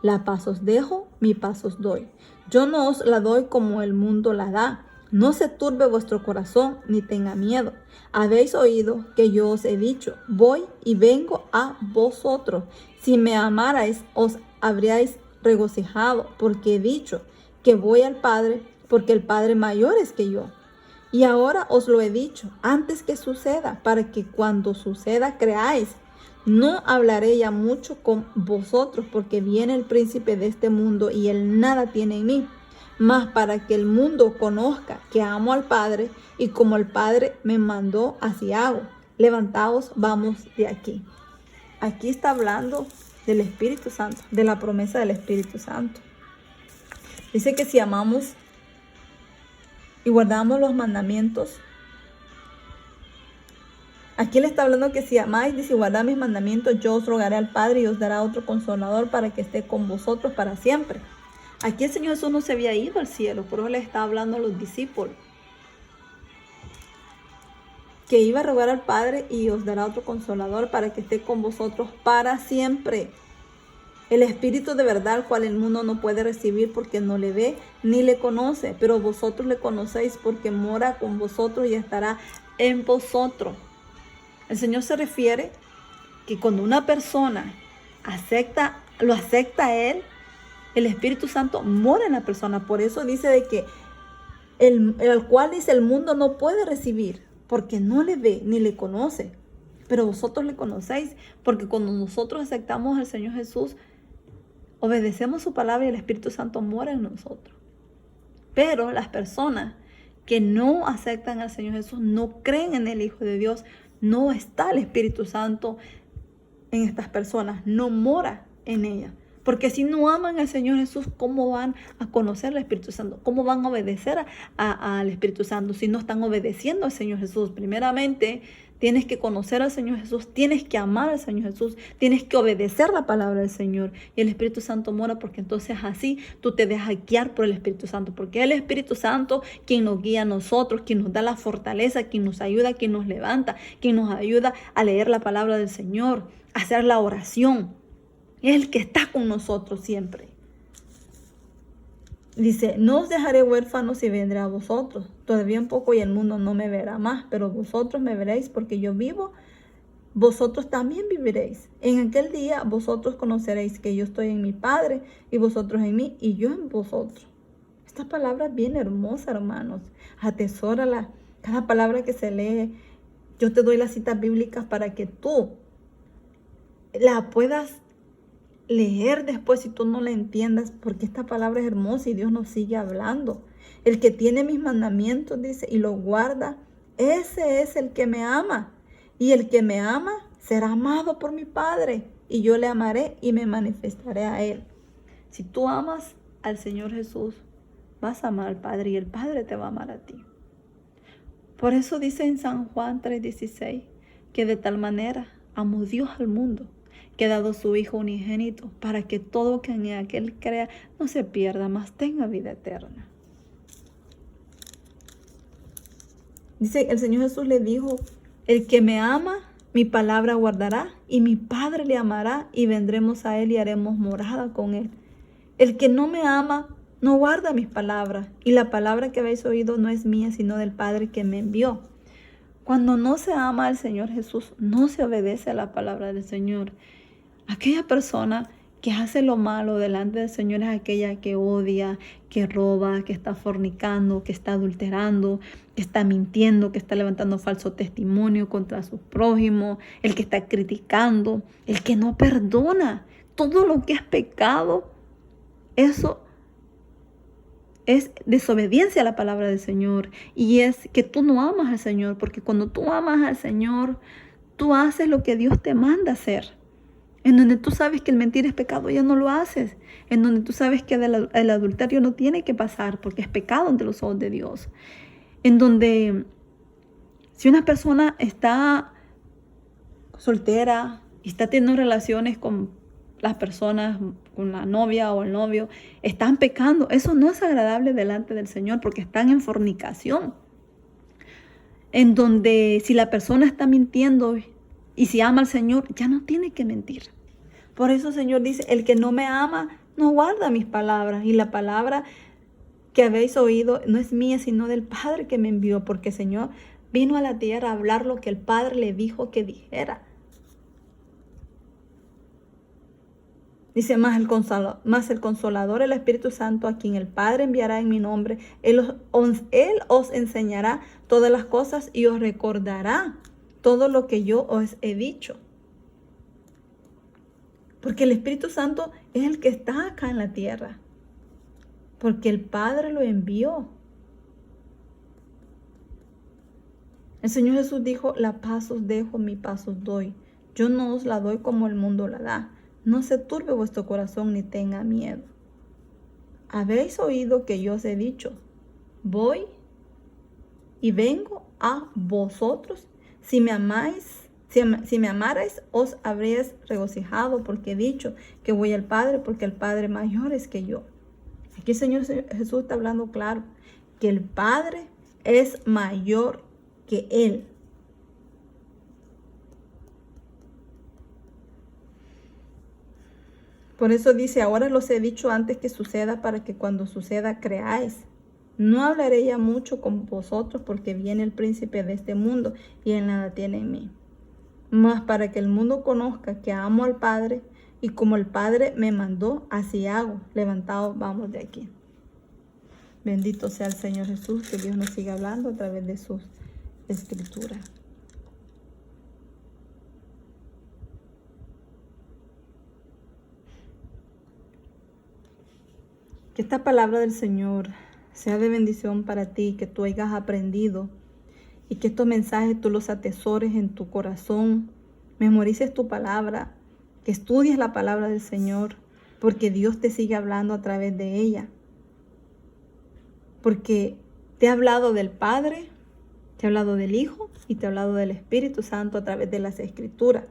S1: La paz os dejo, mi paz os doy. Yo no os la doy como el mundo la da. No se turbe vuestro corazón, ni tenga miedo. Habéis oído que yo os he dicho, voy y vengo a vosotros. Si me amarais, os habríais regocijado, porque he dicho que voy al Padre, porque el Padre mayor es que yo. Y ahora os lo he dicho, antes que suceda, para que cuando suceda creáis. No hablaré ya mucho con vosotros, porque viene el príncipe de este mundo, y él nada tiene en mí. Mas para que el mundo conozca que amo al Padre, y como el Padre me mandó, así hago. Levantaos, vamos de aquí. Aquí está hablando del Espíritu Santo, de la promesa del Espíritu Santo. Dice que si amamos y guardamos los mandamientos, aquí le está hablando que si amáis y si guardáis mis mandamientos, yo os rogaré al Padre y os dará otro consolador para que esté con vosotros para siempre. Aquí el Señor Jesús no se había ido al cielo, por eso le está hablando a los discípulos. Que iba a rogar al Padre y os dará otro consolador para que esté con vosotros para siempre. El Espíritu de verdad, al cual el mundo no puede recibir porque no le ve ni le conoce, pero vosotros le conocéis porque mora con vosotros y estará en vosotros. El Señor se refiere que cuando una persona lo acepta a Él, el Espíritu Santo mora en la persona. Por eso dice de que el cual dice el mundo no puede recibir, porque no le ve ni le conoce. Pero vosotros le conocéis, porque cuando nosotros aceptamos al Señor Jesús, obedecemos su palabra y el Espíritu Santo mora en nosotros. Pero las personas que no aceptan al Señor Jesús, no creen en el Hijo de Dios, no está el Espíritu Santo en estas personas, no mora en ellas. Porque si no aman al Señor Jesús, ¿cómo van a conocer al Espíritu Santo? ¿Cómo van a obedecer al Espíritu Santo si no están obedeciendo al Señor Jesús? Primeramente, tienes que conocer al Señor Jesús, tienes que amar al Señor Jesús, tienes que obedecer la palabra del Señor. Y el Espíritu Santo mora, porque entonces así tú te dejas guiar por el Espíritu Santo. Porque es el Espíritu Santo quien nos guía a nosotros, quien nos da la fortaleza, quien nos ayuda, quien nos levanta, quien nos ayuda a leer la palabra del Señor, a hacer la oración. Es el que está con nosotros siempre. Dice, no os dejaré huérfanos y vendré a vosotros. Todavía un poco y el mundo no me verá más, pero vosotros me veréis porque yo vivo. Vosotros también viviréis. En aquel día vosotros conoceréis que yo estoy en mi Padre y vosotros en mí y yo en vosotros. Esta palabra es bien hermosa, hermanos. Atesórala. Cada palabra que se lee, yo te doy las citas bíblicas para que tú la puedas leer después si tú no la entiendas, porque esta palabra es hermosa y Dios nos sigue hablando. El que tiene mis mandamientos, dice, y los guarda, ese es el que me ama. Y el que me ama será amado por mi Padre, y yo le amaré y me manifestaré a Él. Si tú amas al Señor Jesús, vas a amar al Padre y el Padre te va a amar a ti. Por eso dice en San Juan 3:16, que de tal manera amó Dios al mundo, que ha dado su Hijo unigénito, para que todo que en aquel crea no se pierda, mas tenga vida eterna. Dice, el Señor Jesús le dijo, el que me ama, mi palabra guardará, y mi Padre le amará, y vendremos a Él y haremos morada con Él. El que no me ama, no guarda mis palabras, y la palabra que habéis oído no es mía, sino del Padre que me envió. Cuando no se ama al Señor Jesús, no se obedece a la palabra del Señor. Aquella persona que hace lo malo delante del Señor es aquella que odia, que roba, que está fornicando, que está adulterando, que está mintiendo, que está levantando falso testimonio contra su prójimo, el que está criticando, el que no perdona. Todo lo que es pecado, eso es desobediencia a la palabra del Señor. Y es que tú no amas al Señor, porque cuando tú amas al Señor, tú haces lo que Dios te manda hacer. En donde tú sabes que el mentir es pecado, ya no lo haces. En donde tú sabes que el adulterio no tiene que pasar porque es pecado ante los ojos de Dios. En donde si una persona está soltera y está teniendo relaciones con las personas, con la novia o el novio, están pecando. Eso no es agradable delante del Señor porque están en fornicación. En donde si la persona está mintiendo y si ama al Señor, ya no tiene que mentir. Por eso el Señor dice, el que no me ama, no guarda mis palabras. Y la palabra que habéis oído no es mía, sino del Padre que me envió. Porque el Señor vino a la tierra a hablar lo que el Padre le dijo que dijera. Dice, más el Consolador, el Espíritu Santo, a quien el Padre enviará en mi nombre, Él os enseñará todas las cosas y os recordará todo lo que yo os he dicho. Porque el Espíritu Santo es el que está acá en la tierra. Porque el Padre lo envió. El Señor Jesús dijo, la paz os dejo, mi paz os doy. Yo no os la doy como el mundo la da. No se turbe vuestro corazón ni tenga miedo. Habéis oído que yo os he dicho, voy y vengo a vosotros. Si me amarais, os habréis regocijado, porque he dicho que voy al Padre, porque el Padre mayor es que yo. Aquí el Señor Jesús está hablando claro, que el Padre es mayor que Él. Por eso dice, ahora los he dicho antes que suceda, para que cuando suceda creáis. No hablaré ya mucho con vosotros, porque viene el príncipe de este mundo y él nada tiene en mí. mas para que el mundo conozca que amo al Padre, y como el Padre me mandó, así hago. Levantados, vamos de aquí. Bendito sea el Señor Jesús, que Dios nos siga hablando a través de sus escrituras. Que esta palabra del Señor sea de bendición para ti, que tú hayas aprendido y que estos mensajes tú los atesores en tu corazón, memorices tu palabra, que estudies la palabra del Señor, porque Dios te sigue hablando a través de ella. Porque te ha hablado del Padre, te ha hablado del Hijo y te ha hablado del Espíritu Santo a través de las Escrituras.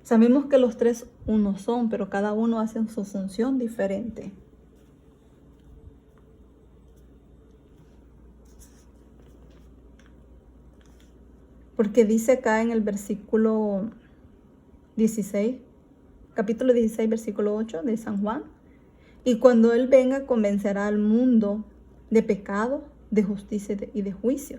S1: Sabemos que los tres uno son, pero cada uno hace su función diferente. Porque dice acá en el versículo 16, capítulo 16, versículo 8 de San Juan: y cuando Él venga, convencerá al mundo de pecado, de justicia y de juicio.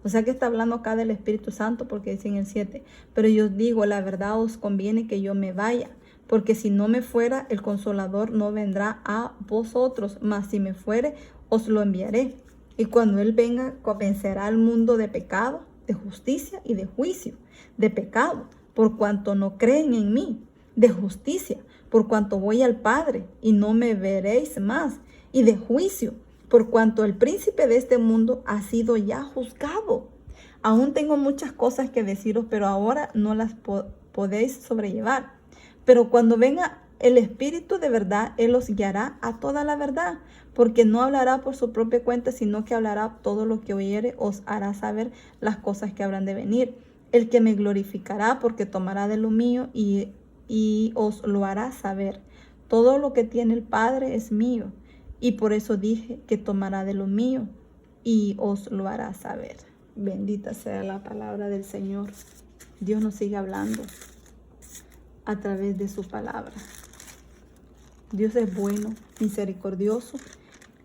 S1: O sea que está hablando acá del Espíritu Santo, porque dice en el 7, pero yo digo, la verdad os conviene que yo me vaya, porque si no me fuera, el Consolador no vendrá a vosotros, mas si me fuere, os lo enviaré. Y cuando Él venga, convencerá al mundo de pecado, de justicia y de juicio. De pecado, por cuanto no creen en mí; de justicia, por cuanto voy al Padre y no me veréis más; y de juicio, por cuanto el príncipe de este mundo ha sido ya juzgado. Aún tengo muchas cosas que deciros, pero ahora no las podéis sobrellevar. Pero cuando venga el Espíritu de verdad, Él os guiará a toda la verdad, porque no hablará por su propia cuenta, sino que hablará todo lo que oyere, os hará saber las cosas que habrán de venir. El que me glorificará, porque tomará de lo mío y os lo hará saber. Todo lo que tiene el Padre es mío, y por eso dije que tomará de lo mío y os lo hará saber. Bendita sea la palabra del Señor. Dios nos sigue hablando a través de su palabra. Dios es bueno, misericordioso,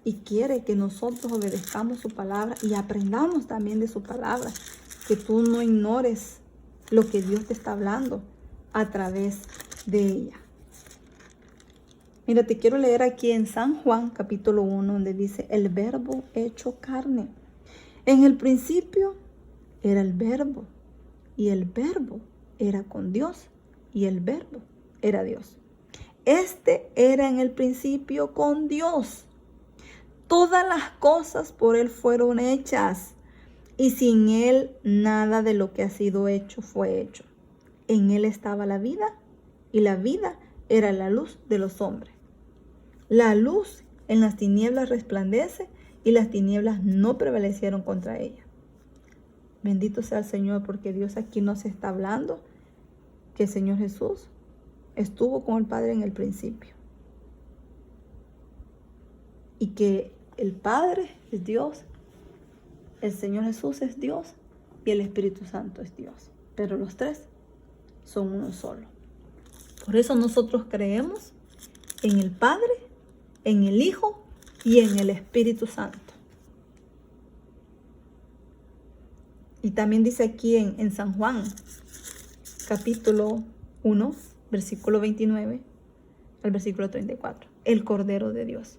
S1: y quiere que nosotros obedezcamos su palabra y aprendamos también de su palabra. Que tú no ignores lo que Dios te está hablando a través de ella. Mira, te quiero leer aquí en San Juan, capítulo 1, donde dice: el Verbo hecho carne. En el principio era el Verbo, y el Verbo era con Dios, y el Verbo era Dios. Este era en el principio con Dios. Todas las cosas por Él fueron hechas, y sin Él nada de lo que ha sido hecho fue hecho. En Él estaba la vida, y la vida era la luz de los hombres. La luz en las tinieblas resplandece, y las tinieblas no prevalecieron contra ella. Bendito sea el Señor, porque Dios aquí nos está hablando que el Señor Jesús estuvo con el Padre en el principio. Y que el Padre es Dios, el Señor Jesús es Dios y el Espíritu Santo es Dios. Pero los tres son uno solo. Por eso nosotros creemos en el Padre, en el Hijo y en el Espíritu Santo. Y también dice aquí en San Juan, capítulo 1, versículo 29 al versículo 34, el Cordero de Dios.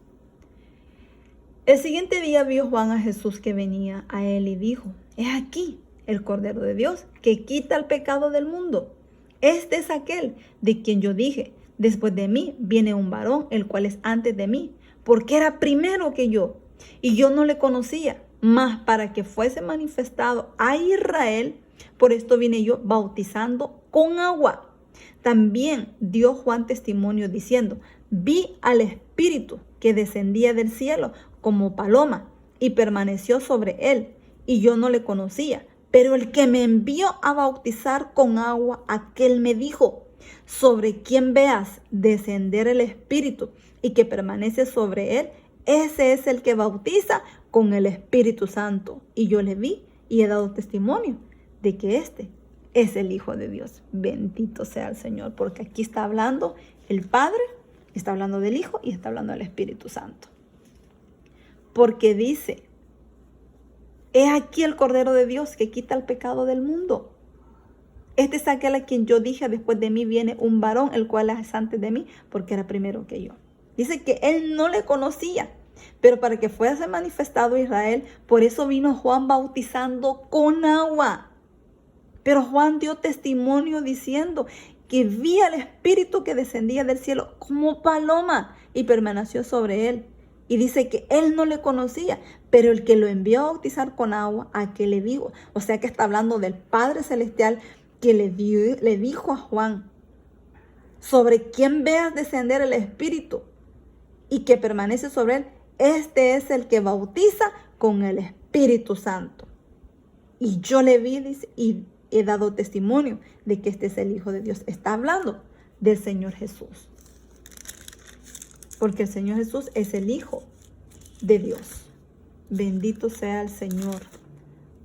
S1: El siguiente día vio Juan a Jesús que venía a él y dijo: he aquí el Cordero de Dios que quita el pecado del mundo. Este es aquel de quien yo dije: después de mí viene un varón, el cual es antes de mí, porque era primero que yo, y yo no le conocía. Mas para que fuese manifestado a Israel, por esto vine yo bautizando con agua. También dio Juan testimonio diciendo: vi al Espíritu que descendía del cielo como paloma y permaneció sobre él, y yo no le conocía. Pero el que me envió a bautizar con agua, aquel me dijo: sobre quien veas descender el Espíritu y que permanece sobre él, ese es el que bautiza con el Espíritu Santo. Y yo le vi y he dado testimonio de que este es el Hijo de Dios. Bendito sea el Señor, porque aquí está hablando el Padre, está hablando del Hijo y está hablando del Espíritu Santo. Porque dice: he aquí el Cordero de Dios que quita el pecado del mundo. Este es aquel a quien yo dije, después de mí viene un varón, el cual es antes de mí, porque era primero que yo. Dice que él no le conocía, pero para que fuese manifestado a Israel, por eso vino Juan bautizando con agua. Pero Juan dio testimonio diciendo que vi al Espíritu que descendía del cielo como paloma y permaneció sobre él. Y dice que él no le conocía, pero el que lo envió a bautizar con agua, a que le dijo, o sea que está hablando del Padre Celestial que le dijo a Juan, sobre quien veas descender el Espíritu y que permanece sobre él, este es el que bautiza con el Espíritu Santo. Y yo le vi, dice, y he dado testimonio de que este es el Hijo de Dios. Está hablando del Señor Jesús. Porque el Señor Jesús es el Hijo de Dios. Bendito sea el Señor.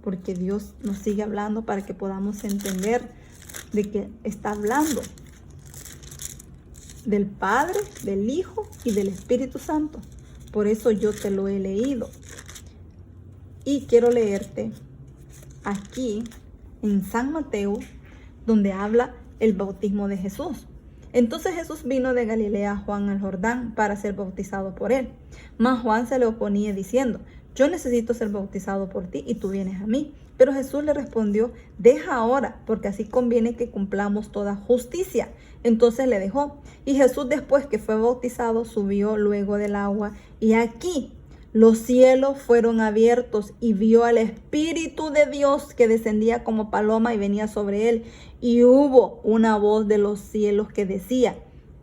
S1: Porque Dios nos sigue hablando para que podamos entender de que está hablando del Padre, del Hijo y del Espíritu Santo. Por eso yo te lo he leído. Y quiero leerte aquí en San Mateo, donde habla el bautismo de Jesús. Entonces Jesús vino de Galilea a Juan al Jordán para ser bautizado por él. Mas Juan se le oponía diciendo, yo necesito ser bautizado por ti y tú vienes a mí. Pero Jesús le respondió, deja ahora, porque así conviene que cumplamos toda justicia. Entonces le dejó. Y Jesús, después que fue bautizado, subió luego del agua. Y aquí los cielos fueron abiertos y vio al Espíritu de Dios que descendía como paloma y venía sobre él. Y hubo una voz de los cielos que decía,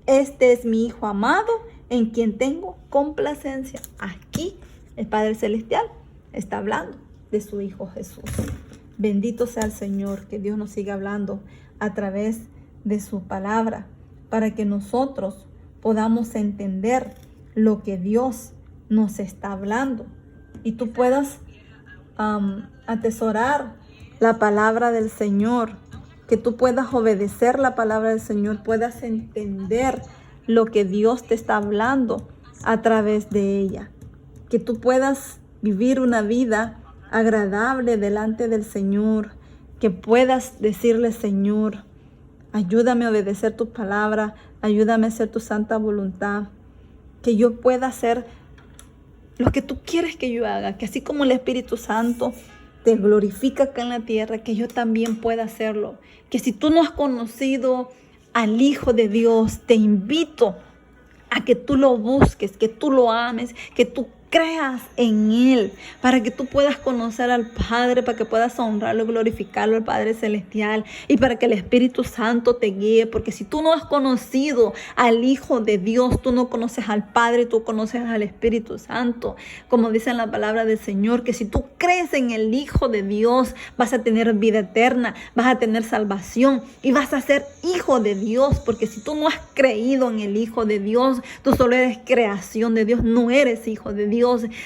S1: este es mi Hijo amado, en quien tengo complacencia. Aquí el Padre Celestial está hablando de su Hijo Jesús. Bendito sea el Señor, que Dios nos siga hablando a través de su palabra, para que nosotros podamos entender lo que Dios nos está hablando y tú puedas atesorar la palabra del Señor, que tú puedas obedecer la palabra del Señor, puedas entender lo que Dios te está hablando a través de ella, que tú puedas vivir una vida agradable delante del Señor, que puedas decirle, Señor, ayúdame a obedecer tu palabra, ayúdame a hacer tu santa voluntad, que yo pueda hacer lo que tú quieres que yo haga, que así como el Espíritu Santo te glorifica acá en la tierra, que yo también pueda hacerlo. Que si tú no has conocido al Hijo de Dios, te invito a que tú lo busques, que tú lo ames, que tú creas en Él, para que tú puedas conocer al Padre, para que puedas honrarlo y glorificarlo al Padre Celestial, y para que el Espíritu Santo te guíe, porque si tú no has conocido al Hijo de Dios, tú no conoces al Padre, tú conoces al Espíritu Santo, como dice en la palabra del Señor, que si tú crees en el Hijo de Dios, vas a tener vida eterna, vas a tener salvación, y vas a ser hijo de Dios, porque si tú no has creído en el Hijo de Dios, tú solo eres creación de Dios, no eres hijo de Dios.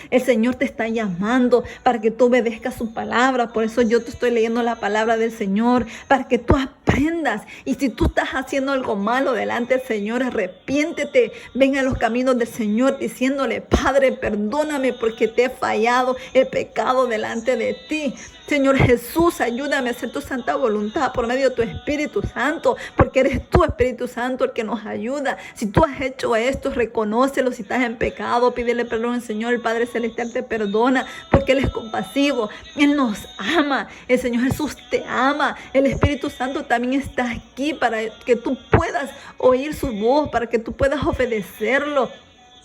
S1: El Señor te está llamando para que tú obedezcas su palabra. Por eso yo te estoy leyendo la palabra del Señor, para que tú aprendas. Y si tú estás haciendo algo malo delante del Señor, arrepiéntete, ven a los caminos del Señor diciéndole, Padre, perdóname porque te he fallado, he pecado delante de ti. Señor Jesús, ayúdame a hacer tu santa voluntad por medio de tu Espíritu Santo, porque eres tu Espíritu Santo el que nos ayuda. Si tú has hecho esto, reconócelo. Si estás en pecado, pídele perdón al Señor. El Padre Celestial te perdona, porque Él es compasivo. Él nos ama. El Señor Jesús te ama. El Espíritu Santo también está aquí para que tú puedas oír su voz, para que tú puedas obedecerlo.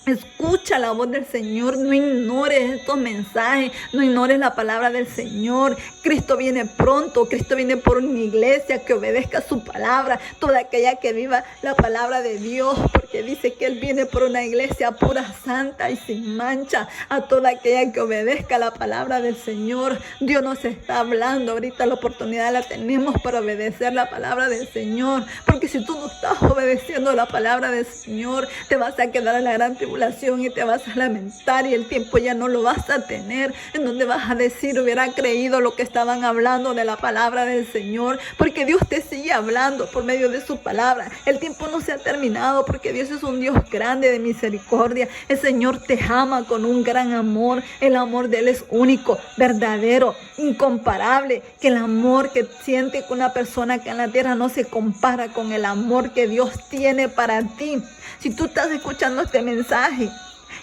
S1: Escucha la voz del Señor, no ignores estos mensajes, no ignores la palabra del Señor. Cristo viene pronto, Cristo viene por una iglesia que obedezca su palabra, toda aquella que viva la palabra de Dios, porque dice que Él viene por una iglesia pura, santa y sin mancha, a toda aquella que obedezca la palabra del Señor. Dios nos está hablando, ahorita la oportunidad la tenemos para obedecer la palabra del Señor, porque si tú no estás obedeciendo la palabra del Señor, te vas a quedar en la gran tribulación tribulación y te vas a lamentar y el tiempo ya no lo vas a tener, en donde vas a decir, hubiera creído lo que estaban hablando de la palabra del Señor, porque Dios te sigue hablando por medio de su palabra. El tiempo no se ha terminado porque Dios es un Dios grande de misericordia. El Señor te ama con un gran amor. El amor de Él es único, verdadero, incomparable, que el amor que siente con una persona que en la tierra no se compara con el amor que Dios tiene para ti. Si tú estás escuchando este mensaje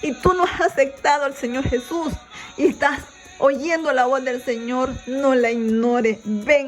S1: y tú no has aceptado al Señor Jesús y estás oyendo la voz del Señor, no la ignores. Ven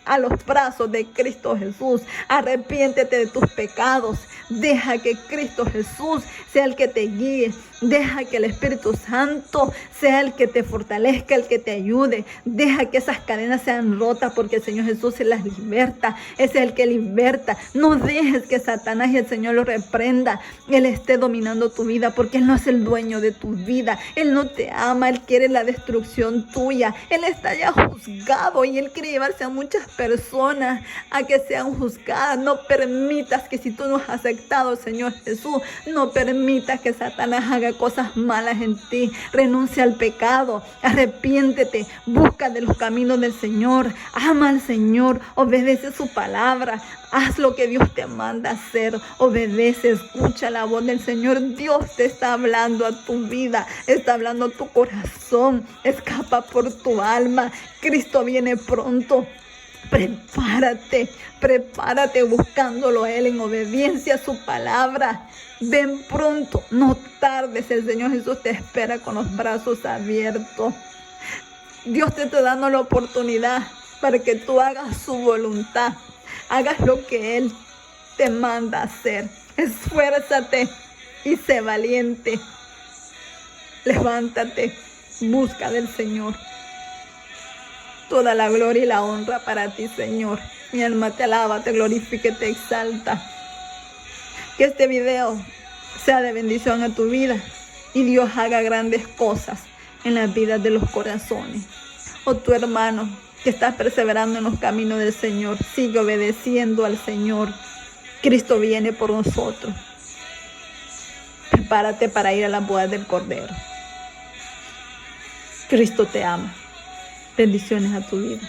S1: a los brazos de Cristo Jesús. Arrepiéntete de tus pecados. Deja que Cristo Jesús sea el que te guíe. Deja que el Espíritu Santo sea el que te fortalezca, el que te ayude. Deja que esas cadenas sean rotas porque el Señor Jesús se las liberta. Es el que liberta. No dejes que Satanás y el Señor lo reprenda. Él esté dominando tu vida porque Él no es el dueño de tu vida. Él no te ama. Él quiere la destrucción tuya. Él está ya juzgado y Él quiere llevarse a muchas personas a que sean juzgadas. No permitas que si tú no has aceptado al Señor Jesús, no permitas que Satanás haga cosas malas en ti. Renuncia al pecado, arrepiéntete, busca de los caminos del Señor, ama al Señor, obedece su palabra, haz lo que Dios te manda hacer, obedece, escucha la voz del Señor. Dios te está hablando a tu vida, está hablando a tu corazón. Escapa por tu alma, Cristo viene pronto. Prepárate buscándolo a Él en obediencia a su palabra. Ven pronto, no tardes, el Señor Jesús te espera con los brazos abiertos. Dios te está dando la oportunidad para que tú hagas su voluntad, hagas lo que Él te manda hacer. Esfuérzate y sé valiente. Levántate, busca del Señor. Toda la gloria y la honra para ti, Señor. Mi alma te alaba, te glorifica y te exalta. Que este video sea de bendición a tu vida y Dios haga grandes cosas en las vidas de los corazones. Oh, tu hermano que estás perseverando en los caminos del Señor, sigue obedeciendo al Señor. Cristo viene por nosotros. Prepárate para ir a la boda del Cordero. Cristo te ama. Bendiciones a tu vida.